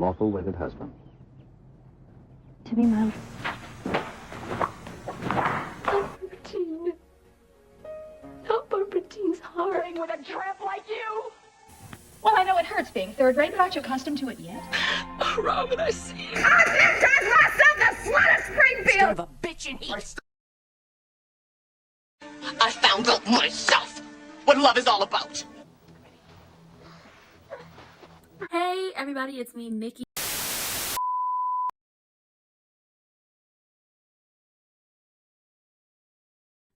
lawful wedded husband. To be my... Barbertine. Not Barbertine's heart. With a tramp like you? Well, I know it hurts being third rate, but aren't you accustomed to it yet? Oh, Robin, I see you. I myself the slut of Springfield! Son of a bitch in heat. I found out myself what love is all about. Hey everybody, it's me, Nikki.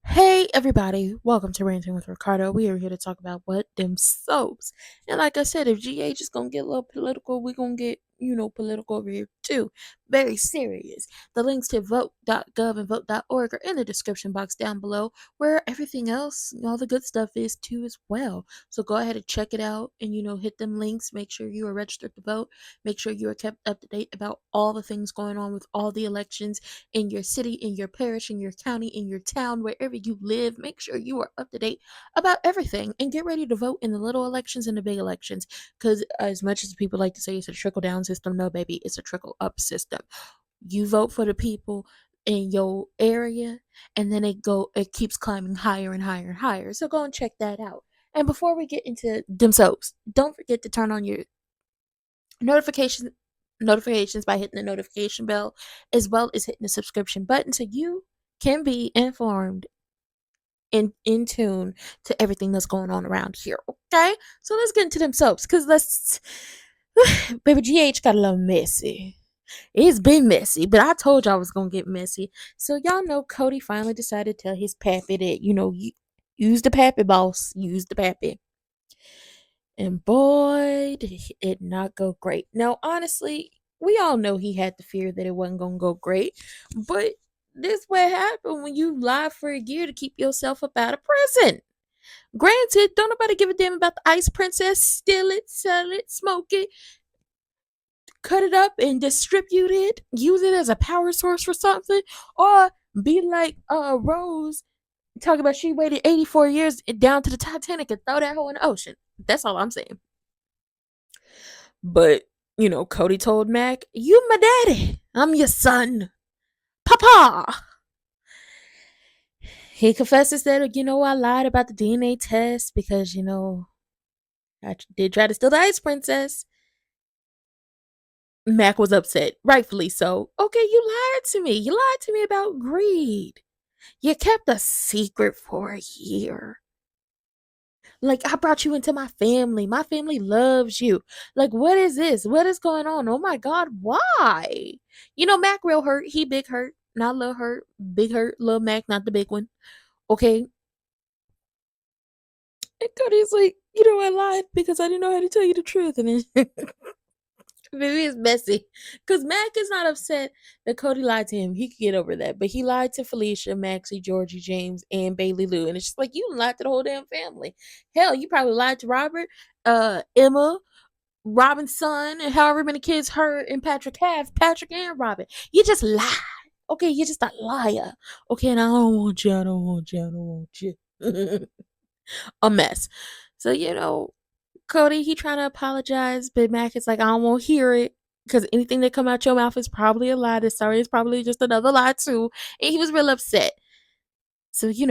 Hey everybody, welcome to Ranting with Ricardo. We are here to talk about what them soaps. And like I said, if GH is gonna get a little political, we're gonna get, political over here too. Very serious. The links to vote.gov and vote.org are in the description box down below, where everything else, all the good stuff is too as well. So go ahead and check it out and hit them links. Make sure you are registered to vote. Make sure you are kept up to date about all the things going on with all the elections in your city, in your parish, in your county, in your town, wherever you live. Make sure you are up to date about everything and get ready to vote in the little elections and the big elections. Because as much as people like to say it's a trickle down system, no, baby, it's a trickle up system. You vote for the people in your area, and then it keeps climbing higher and higher and higher. So go and check that out. And before we get into them soaps, don't forget to turn on your notifications by hitting the notification bell, as well as hitting the subscription button, so you can be informed and in tune to everything that's going on around here. Okay, so let's get into them soaps, because baby, GH got a little messy. It's been messy, but I told y'all I was gonna get messy. So y'all know Cody finally decided to tell his pappy that use the pappy, boss, use the pappy. And boy, did it not go great. Now, honestly, we all know he had the fear that it wasn't going to go great. But this what happened when you lie for a year to keep yourself up out of prison. Granted, don't nobody give a damn about the Ice Princess. Steal it, sell it, smoke it, cut it up and distribute it. Use it as a power source for something. Or be like Rose, talk about she waited 84 years down to the Titanic and throw that hoe in the ocean. That's all I'm saying. But, Cody told Mac, "You my daddy. I'm your son. Papa." He confesses that, I lied about the DNA test because, I did try to steal the Ice Princess. Mac was upset, rightfully so. Okay, you lied to me. You lied to me about greed. You kept a secret for a year. Like, I brought you into my family. My family loves you. Like, what is this? What is going on? Oh my God, why? Mac real hurt. He big hurt. Not little hurt. Big hurt. Little Mac, not the big one. Okay. And Cody's like, I lied because I didn't know how to tell you the truth. And then maybe it's messy. Because Mac is not upset that Cody lied to him. He could get over that. But he lied to Felicia, Maxie, Georgie, James, and Bailey Lou. And it's just like, you lied to the whole damn family. Hell, you probably lied to Robert, Emma, Robin's son, and however many kids her and Patrick have. Patrick and Robin. You just lied. Okay, you're just a liar. Okay, and I don't want you. A mess. So, Cody, he trying to apologize, but Mac is like, I don't want to hear it, because anything that come out your mouth is probably a lie. This story is probably just another lie too. And he was real upset. So, he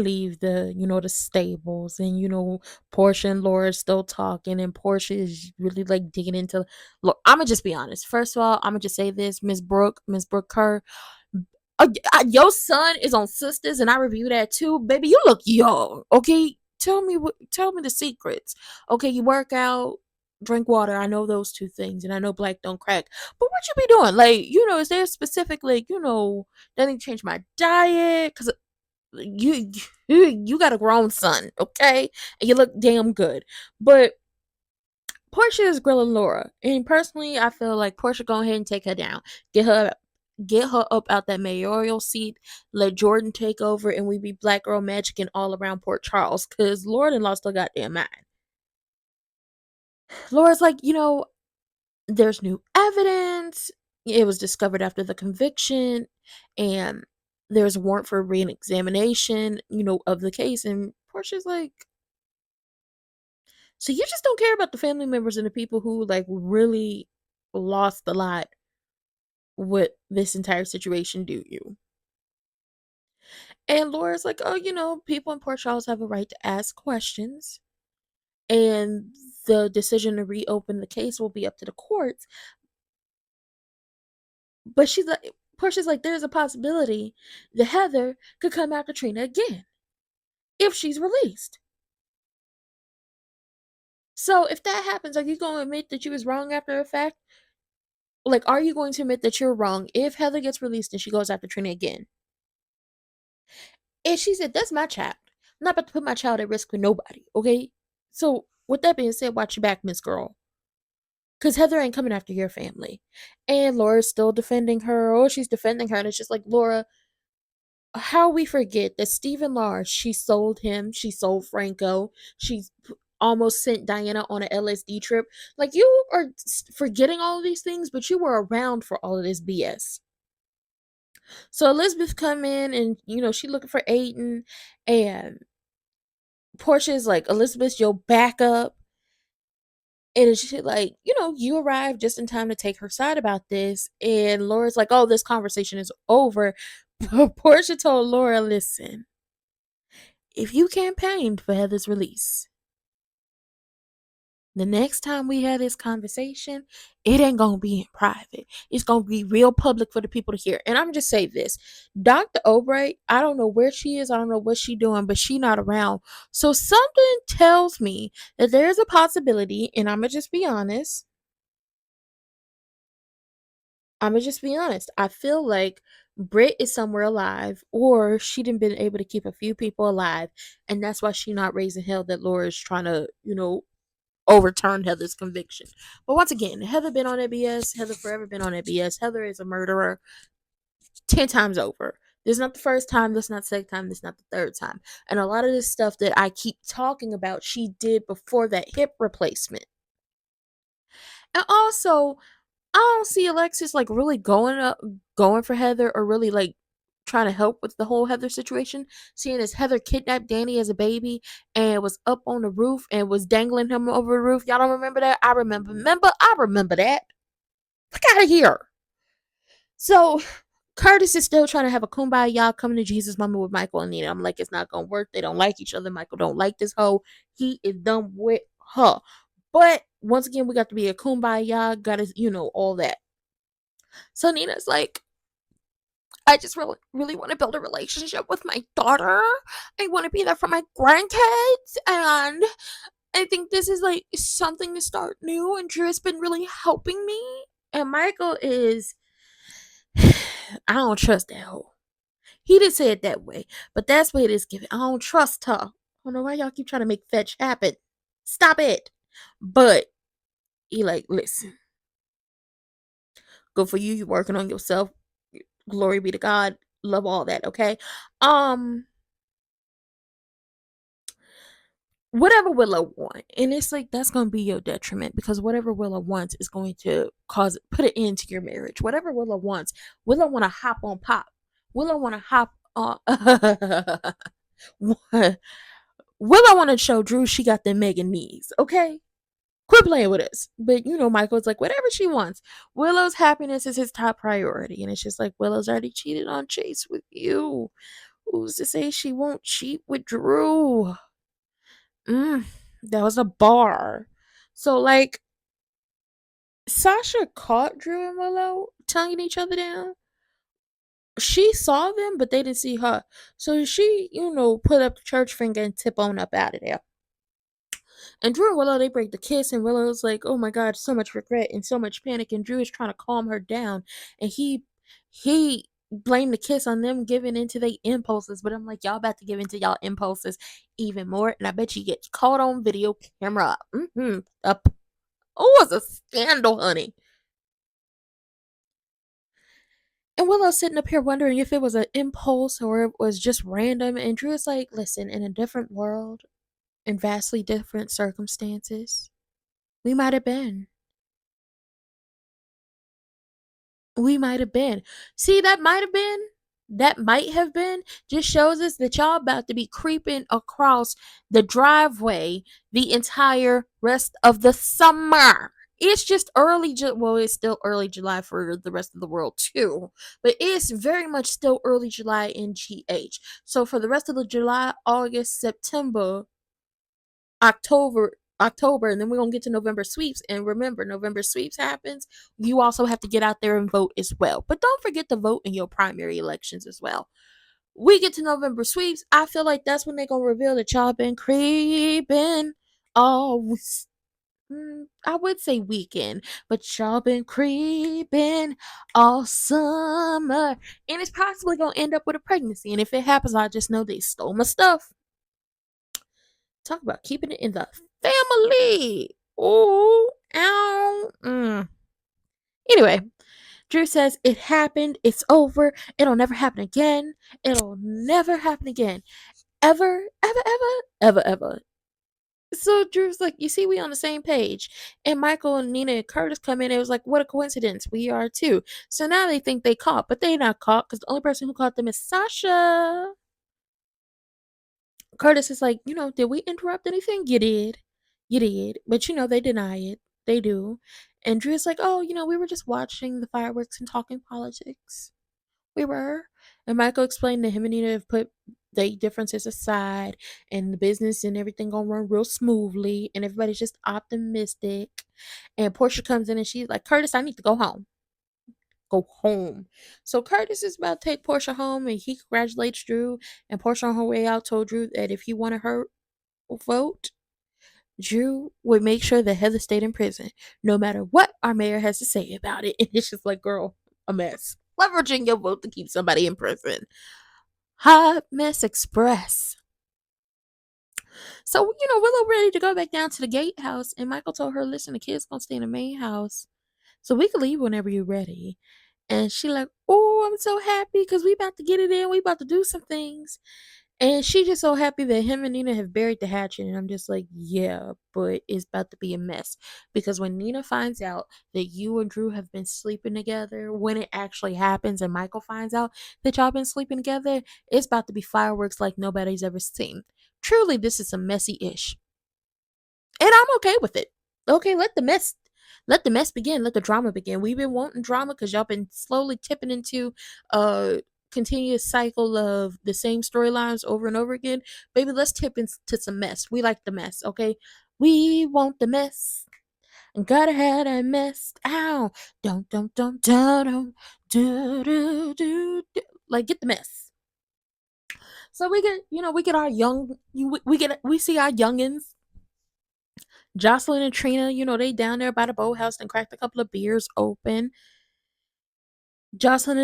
leave the stables, and Portia and Laura are still talking, and Portia is really like digging into. Look, I'm gonna just be honest. First of all, I'm gonna just say this, Miss Brooke Kerr. Your son is on Sisters, and I review that too, baby. You look young. Okay, tell me the secrets. Okay, you work out, drink water. I know those two things, and I know black don't crack. But what you be doing? Like, is there specific, like, that I need to change my diet? Because you got a grown son, okay, and you look damn good. But Portia is grilling Laura, and personally, I feel like Portia go ahead and take her down, get her up out that mayoral seat, let Jordan take over, and we be black girl magic and all around Port Charles, because Lord and lost her goddamn mind. Laura's like, there's new evidence. It was discovered after the conviction, and there's a warrant for re-examination, of the case. And Portia's like, So you just don't care about the family members and the people who like really lost a lot with this entire situation, do you? And Laura's like, oh, people in Port Charles have a right to ask questions, and the decision to reopen the case will be up to the courts. But she's like, Portia's like, there's a possibility that Heather could come after Trina again if she's released. So if that happens, are you going to admit that you was wrong after the fact? Like, are you going to admit that you're wrong if Heather gets released and she goes after Trina again? And she said, that's my child. I'm not about to put my child at risk for nobody, okay? So with that being said, watch your back, Miss Girl. Because Heather ain't coming after your family. And Laura's still defending her. Oh, she's defending her. And it's just like, Laura, how we forget that Stephen Lars, she sold him. She sold Franco. She's almost sent Diana on an LSD trip. Like, you are forgetting all of these things, but you were around for all of this BS. So Elizabeth come in and, she looking for Aiden. And Portia's like, Elizabeth, you'll back up. And it's just like, you arrived just in time to take her side about this. And Laura's like, oh, this conversation is over. But Portia told Laura, listen, if you campaigned for Heather's release, the next time we have this conversation, it ain't gonna be in private. It's gonna be real public for the people to hear. And I'm just say this. Dr. Albright, I don't know where she is, I don't know what she doing, but she not around. So something tells me that there's a possibility, and I'ma just be honest. I feel like Britt is somewhere alive, or she didn't been able to keep a few people alive, and that's why she not raising hell that Laura is trying to, overturn Heather's conviction. But once again, Heather been on that BS. Heather forever been on that BS. Heather is a murderer 10 times over. This is not the first time. This is not the second time. This is not the third time. And a lot of this stuff that I keep talking about, she did before that hip replacement. And also, I don't see Alexis like really going for Heather, or really like trying to help with the whole Heather situation. Seeing as Heather kidnapped Danny as a baby and was up on the roof and was dangling him over the roof. Y'all don't remember that? I remember. I remember that. Look out of here. So Curtis is still trying to have a kumbaya coming to Jesus moment with Michael and Nina. I'm like, it's not gonna work. They don't like each other. Michael don't like this hoe. He is done with her. But once again, we got to be a kumbaya. Gotta, all that. So Nina's like, I just really, really want to build a relationship with my daughter. I want to be there for my grandkids. And I think this is like something to start new. And Drew has been really helping me. And Michael is, I don't trust that hoe. He didn't say it that way, but that's what it is giving. I don't trust her. I don't know why y'all keep trying to make fetch happen. Stop it. But he like, listen, good for you. You're working on yourself. Glory be to God. Love all that. Okay. Whatever Willow want, and it's like that's gonna be your detriment, because whatever Willow wants is going to put an end to your marriage. Whatever Willow wants, Willow want to hop on Pop. Willow want to hop on. Willow want to show Drew she got the Megan knees. Okay, quit playing with us. But Michael's like, whatever she wants. Willow's happiness is his top priority, and it's just like, Willow's already cheated on Chase with you. Who's to say she won't cheat with Drew? That was a bar. So like, Sasha caught Drew and Willow tonguing each other down. She saw them, but they didn't see her. So she, put up the church finger and tip on up out of there. And Drew and Willow, they break the kiss, and Willow's like, oh my God, so much regret and so much panic. And Drew is trying to calm her down. And he blamed the kiss on them giving into their impulses. But I'm like, y'all about to give into y'all impulses even more. And I bet you get caught on video camera. Up. Oh, it's a scandal, honey. And Willow's sitting up here wondering if it was an impulse or it was just random. And Drew is like, listen, in a different world, in vastly different circumstances, we might have been. We might have been. See, that might have been that might have been just shows us that y'all about to be creeping across the driveway the entire rest of the summer. It's just well, it's still early July for the rest of the world too, but it's very much still early July in GH. So for the rest of the July, August, September, October, and then we're gonna get to November sweeps. And remember, November sweeps happens. You also have to get out there and vote as well. But don't forget to vote in your primary elections as well. We get to November sweeps. I feel like that's when they're gonna reveal that y'all been creeping all. I would say weekend, but y'all been creeping all summer, and it's possibly gonna end up with a pregnancy. And if it happens, I just know they stole my stuff. Talk about keeping it in the family. Oh, ow. Anyway, Drew says it happened. It's over. It'll never happen again. It'll never happen again. Ever, ever, ever, ever, ever. So Drew's like, you see, we on the same page. And Michael and Nina and Curtis come in. It was like, what a coincidence. We are too. So now they think they caught, but they not caught because the only person who caught them is Sasha. Curtis is like, did we interrupt anything? You did. You did. But, they deny it. They do. And Drew's like, oh, we were just watching the fireworks and talking politics. We were. And Michael explained that him and Nina have put the differences aside and the business and everything gonna run real smoothly and everybody's just optimistic. And Portia comes in and she's like, Curtis, I need to go home. Go home. So Curtis is about to take Portia home and he congratulates Drew. And Portia on her way out told Drew that if he wanted her vote, Drew would make sure that Heather stayed in prison, no matter what our mayor has to say about it. And it's just like, girl, a mess. Leveraging your vote to keep somebody in prison. Hot Mess Express. So, Willow ready to go back down to the gatehouse, and Michael told her, listen, the kids gonna stay in the main house. So we can leave whenever you're ready. And she like, oh, I'm so happy because we about to get it in. We about to do some things. And she just so happy that him and Nina have buried the hatchet. And I'm just like, yeah, but it's about to be a mess. Because when Nina finds out that you and Drew have been sleeping together, when it actually happens and Michael finds out that y'all been sleeping together, it's about to be fireworks like nobody's ever seen. Truly, this is a messy-ish. And I'm okay with it. Okay, let the mess begin. Let the drama begin. We've been wanting drama because y'all been slowly tipping into a continuous cycle of the same storylines over and over again. Baby, let's tip into some mess. We like the mess, okay? We want the mess. Gotta have a mess. Ow. Don't do. Like, get the mess. So we get our we see our youngins. Jocelyn and Trina, they down there by the boathouse and cracked a couple of beers open. Jocelyn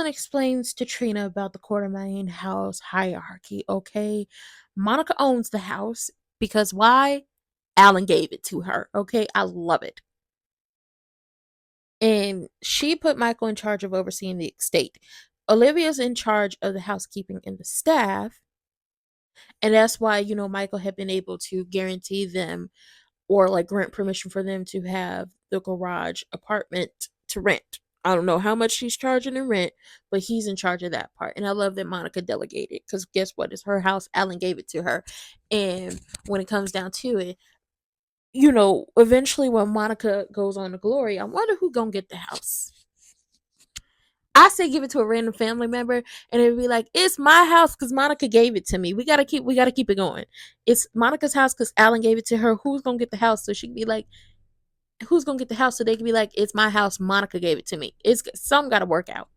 explains to Trina about the Quartermain house hierarchy. Okay, Monica owns the house because why? Alan gave it to her. Okay, I love it. And she put Michael in charge of overseeing the estate. Olivia's in charge of the housekeeping and the staff. And that's why, Michael had been able to guarantee them or like grant permission for them to have the garage apartment to rent. I don't know how much she's charging in rent, but he's in charge of that part. And I love that Monica delegated because guess what? It's her house. Alan gave it to her. And when it comes down to it, eventually when Monica goes on to glory, I wonder who gonna get the house. I say give it to a random family member, and it'd be like, it's my house because Monica gave it to me. We gotta keep it going. It's Monica's house because Alan gave it to her. Who's gonna get the house? So she can be like, who's gonna get the house? So they can be like, it's my house. Monica gave it to me. It's some gotta work out.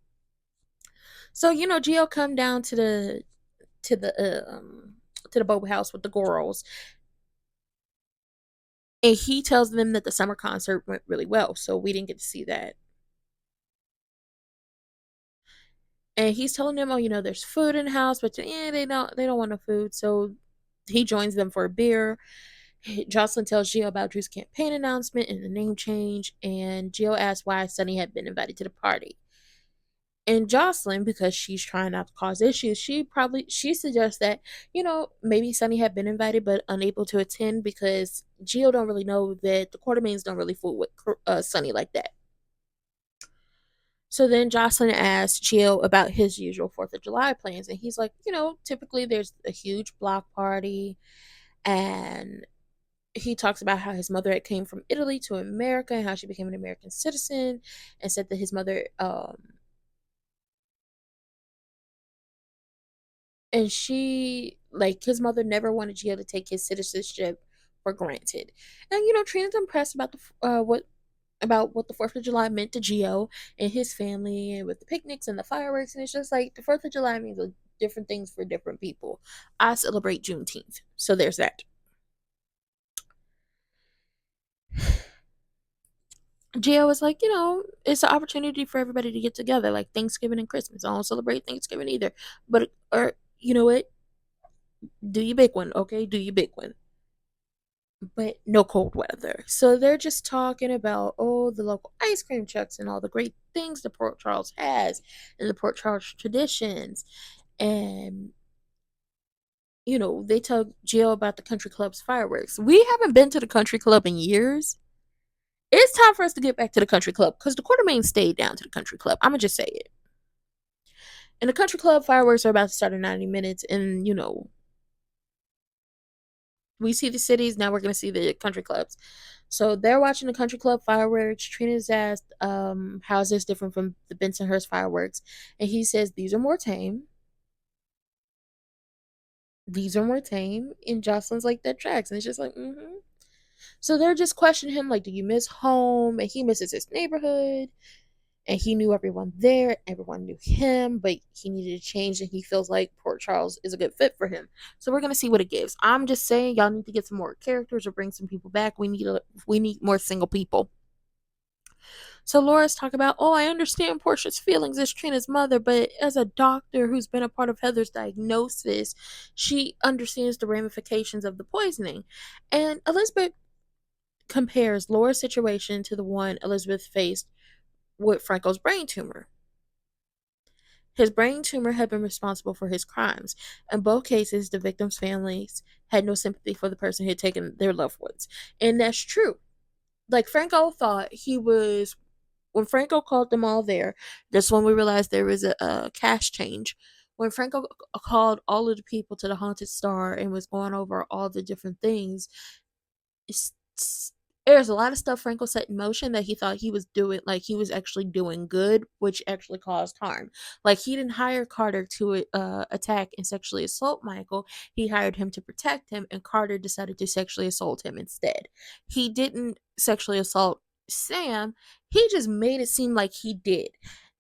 So Gio come down to the boat house with the girls, and he tells them that the summer concert went really well. So we didn't get to see that. And he's telling them, oh, there's food in the house, but they don't want no food. So he joins them for a beer. Jocelyn tells Gio about Drew's campaign announcement and the name change, and Gio asks why Sunny had been invited to the party. And Jocelyn, because she's trying not to cause issues, she suggests that, maybe Sunny had been invited but unable to attend because Gio don't really know that the Quartermains don't really fool with Sunny like that. So then Jocelyn asked Gio about his usual 4th of July plans. And he's like, typically there's a huge block party. And he talks about how his mother had came from Italy to America and how she became an American citizen, and said that his mother, and she, like, his mother never wanted Gio to take his citizenship for granted. And, Trina's impressed about what the 4th of July meant to Gio and his family, and with the picnics and the fireworks. And it's just like the 4th of July means different things for different people. I celebrate Juneteenth. So there's that. Gio was like, it's an opportunity for everybody to get together, like Thanksgiving and Christmas. I don't celebrate Thanksgiving either. But, or, you know what? Do your big one, okay? Do your big one. But no cold weather. So they're just talking about, the local ice cream trucks and all the great things the Port Charles has and the Port Charles traditions. And, they tell Jill about the country club's fireworks. We haven't been to the country club in years. It's time for us to get back to the country club because the Quartermain stayed down to the country club. I'm going to just say it. And the country club fireworks are about to start in 90 minutes. And, we see the cities. Now we're going to see the country clubs. So they're watching the country club fireworks. Trina's asked, how is this different from the Bensonhurst fireworks? And he says, these are more tame. These are more tame. And Jocelyn's like, that tracks. And it's just like, mm-hmm. So they're just questioning him, like, do you miss home? And he misses his neighborhood. And he knew everyone there. Everyone knew him, but he needed to change, and he feels like Port Charles is a good fit for him. So we're gonna see what it gives. I'm just saying, y'all need to get some more characters or bring some people back. We need more single people. So Laura's talking about, I understand Portia's feelings as Trina's mother, but as a doctor who's been a part of Heather's diagnosis, she understands the ramifications of the poisoning. And Elizabeth compares Laura's situation to the one Elizabeth faced with Franco's brain tumor. His brain tumor had been responsible for his crimes. In both cases, the victims' families had no sympathy for the person who had taken their loved ones. And that's true. Like, Franco thought he was, when Franco called them all there, that's when we realized there was a cash change. When Franco called all of the people to the Haunted Star and was going over all the different things, there's a lot of stuff Franco set in motion that he thought he was doing, like he was actually doing good, which actually caused harm. Like, he didn't hire Carter to attack and sexually assault Michael. He hired him to protect him, and Carter decided to sexually assault him instead. He didn't sexually assault Sam. He just made it seem like he did.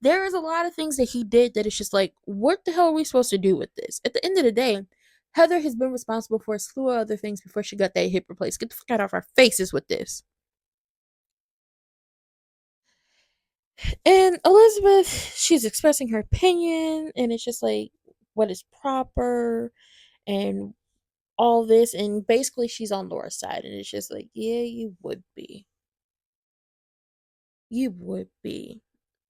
There is a lot of things that he did that it's just like, what the hell are we supposed to do with this? At the end of the day, Heather has been responsible for a slew of other things before she got that hip replaced. Get the fuck out of our faces with this. And Elizabeth, she's expressing her opinion, and it's just like, what is proper, and all this. And basically, she's on Laura's side, and it's just like, yeah, you would be. You would be.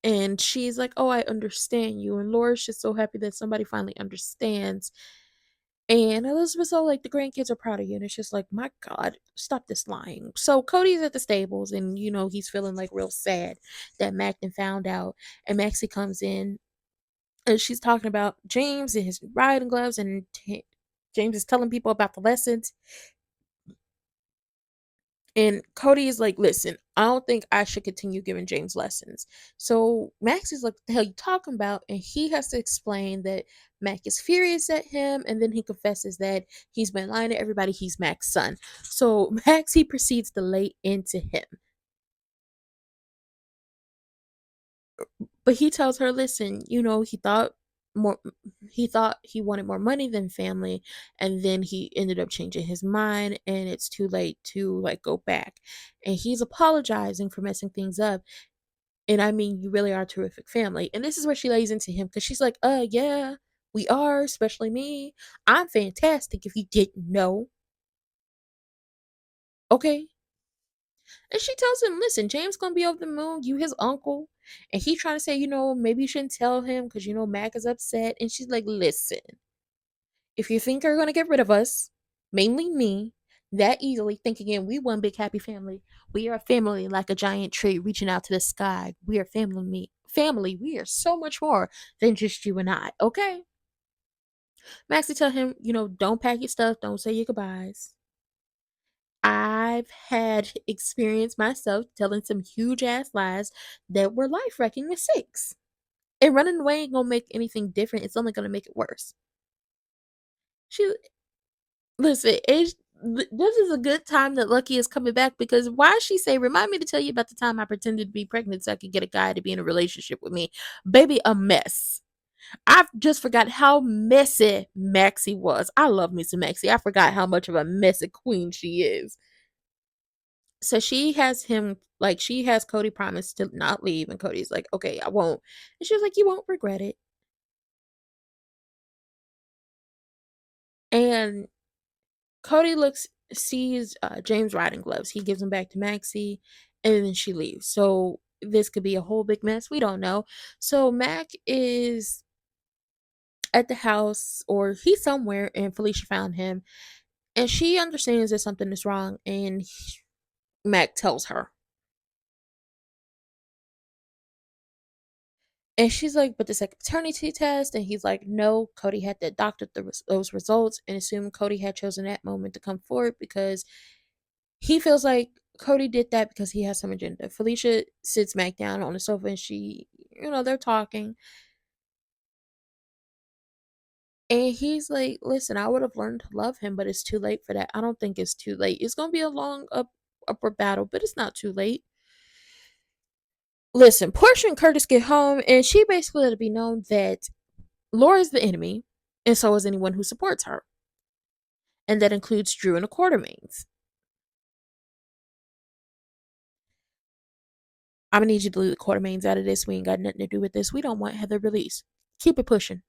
And she's like, I understand you. And Laura's just so happy that somebody finally understands. And Elizabeth's all like, the grandkids are proud of you. And it's just like, my God, stop this lying. So Cody's at the stables, and, he's feeling like real sad that Macton found out. And Maxie comes in, and she's talking about James and his riding gloves. And James is telling people about the lessons. And Cody is like, listen, I don't think I should continue giving James lessons. So Max is like, what the hell you talking about? And he has to explain that Mac is furious at him. And then he confesses that he's been lying to everybody. He's Mac's son. So Max, he proceeds to lay into him. But he tells her, listen, more he thought he wanted more money than family, and then he ended up changing his mind, and it's too late to, like, go back. And he's apologizing for messing things up. And I mean, you really are a terrific family. And this is where she lays into him, because she's like, yeah, we are, especially me. I'm fantastic if you didn't know. Okay. And she tells him, listen, James gonna be over the moon, you his uncle. And he trying to say, maybe you shouldn't tell him because, Mac is upset. And she's like, listen, if you think you're gonna get rid of us, mainly me, that easily, think again. We one big happy family. We are a family like a giant tree reaching out to the sky. We are family. We are so much more than just you and I, okay? Maxie tell him, don't pack your stuff, don't say your goodbyes. I've had experience myself telling some huge ass lies that were life wrecking mistakes. And running away ain't gonna make anything different. It's only gonna make it worse. She listen, this is a good time that Lucky is coming back because why she say, remind me to tell you about the time I pretended to be pregnant so I could get a guy to be in a relationship with me. Baby, a mess. I just forgot how messy Maxie was. I love me some Maxie. I forgot how much of a messy queen she is. So she has him, like, she has Cody promise to not leave, and Cody's like, okay, I won't. And she was like, you won't regret it. And Cody sees James' riding gloves. He gives them back to Maxie, and then she leaves. So this could be a whole big mess. We don't know. So Mac is at the house, or he's somewhere, and Felicia found him, and she understands that something is wrong, and Mac tells her. And she's like, but the second paternity test, and he's like, no, Cody had that doctored those results and assumed Cody had chosen that moment to come forward because he feels like Cody did that because he has some agenda. Felicia sits back down on the sofa and they're talking. And he's like, listen, I would have learned to love him, but it's too late for that. I don't think it's too late. It's going to be a long upward battle, but it's not too late. Listen, Portia and Curtis get home, and she basically let it be known that Laura's the enemy, and so is anyone who supports her. And that includes Drew and the Quartermains. I'm gonna need you to leave the Quartermains out of this. We ain't got nothing to do with this. We don't want Heather released. Keep it pushing.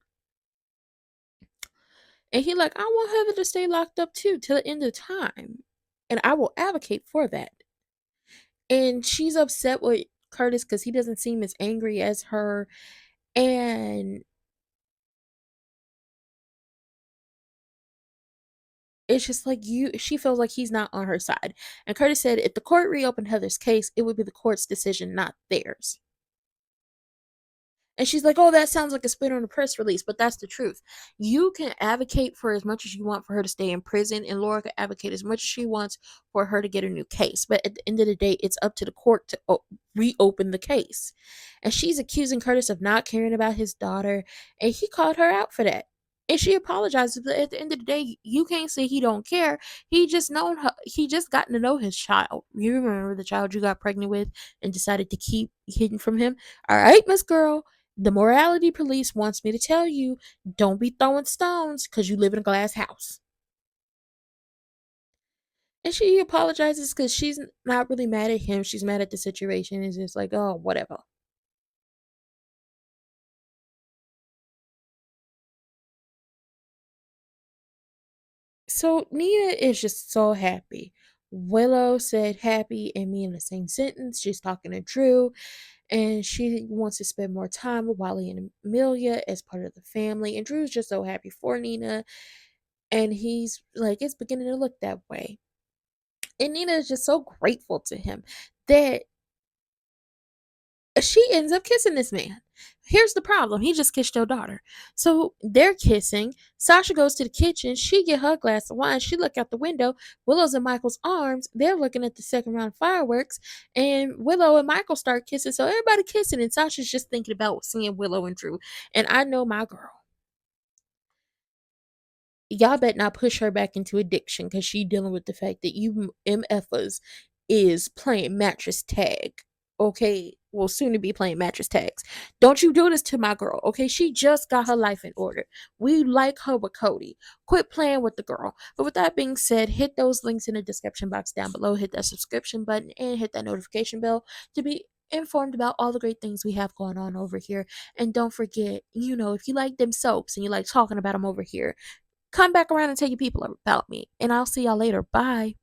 And he like, I want Heather to stay locked up too till the end of time. And I will advocate for that. And she's upset with Curtis because he doesn't seem as angry as her. And it's just like she feels like he's not on her side. And Curtis said if the court reopened Heather's case, it would be the court's decision, not theirs. And she's like, oh, that sounds like a spin on a press release, but that's the truth. You can advocate for as much as you want for her to stay in prison, and Laura can advocate as much as she wants for her to get a new case. But at the end of the day, it's up to the court to reopen the case. And she's accusing Curtis of not caring about his daughter, and he called her out for that. And she apologizes, but at the end of the day, you can't say he don't care. He just known her. He just gotten to know his child. You remember the child you got pregnant with and decided to keep hidden from him? All right, Miss Girl. The morality police wants me to tell you, don't be throwing stones because you live in a glass house. And she apologizes because she's not really mad at him. She's mad at the situation. It's just like, oh, whatever. So Nia is just so happy. Willow said happy and me in the same sentence. She's talking to Drew, and she wants to spend more time with Wally and Amelia as part of the family. And Drew's just so happy for Nina. And he's like, it's beginning to look that way. And Nina is just so grateful to him that she ends up kissing this man. Here's the problem. He just kissed your daughter. So they're kissing. Sasha goes to the kitchen. She get her glass of wine. She look out the window. Willow's in Michael's arms. They're looking at the second round of fireworks. And Willow and Michael start kissing. So everybody kissing. And Sasha's just thinking about seeing Willow and Drew. And I know my girl. Y'all bet not push her back into addiction because she dealing with the fact that you MFers is playing mattress tag. Okay, well, soon to be playing mattress tags. Don't you do this to my girl, okay? She just got her life in order. We like her with Cody. Quit playing with the girl. But with that being said, hit those links in the description box down below. Hit that subscription button and hit that notification bell to be informed about all the great things we have going on over here. And don't forget, if you like them soaps and you like talking about them over here, come back around and tell your people about me. And I'll see y'all later. Bye.